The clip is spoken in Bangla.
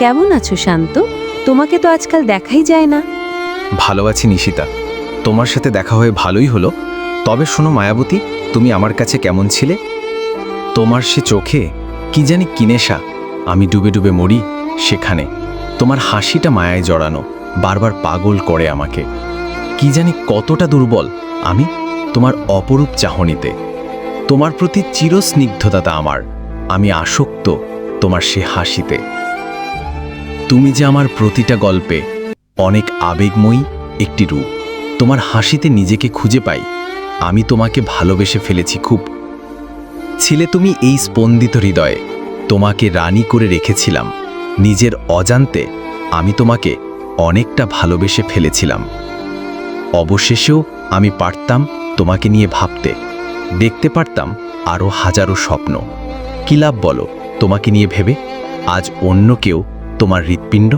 কেমন আছো শান্ত? তোমাকে তো আজকাল দেখাই যায় না। ভালো আছি নিশিতা, তোমার সাথে দেখা হয়ে ভালোই হলো। তবে শোনো মায়াবতী, তুমি আমার কাছে কেমন ছিলে? তোমার সে চোখে কি জানি কি নেশা, আমি ডুবে ডুবে মরি সেখানে। তোমার হাসিটা মায়ায় জড়ানো, বারবার পাগল করে আমাকে। কি জানি কতটা দুর্বল আমি তোমার অপরূপ চাহনিতে। তোমার প্রতি চিরস্নিগ্ধতা আমার, আমি আসক্ত তোমার সে হাসিতে। তুমি যে আমার প্রতিটা গল্পে অনেক আবেগময়ী একটি রূপ। তোমার হাসিতে নিজেকে খুঁজে পাই, আমি তোমাকে ভালোবেসে ফেলেছি খুব। ছিলে তুমি এই স্পন্দিত হৃদয়ে, তোমাকে রানী করে রেখেছিলাম নিজের অজান্তে। আমি তোমাকে অনেকটা ভালোবেসে ফেলেছিলাম। অবশেষেও আমি পারতাম তোমাকে নিয়ে ভাবতে, দেখতে পারতাম আরও হাজারো স্বপ্ন। কি লাভ বলো তোমাকে নিয়ে ভেবে? আজ অন্য কেউ তোমার হৃৎপিণ্ড।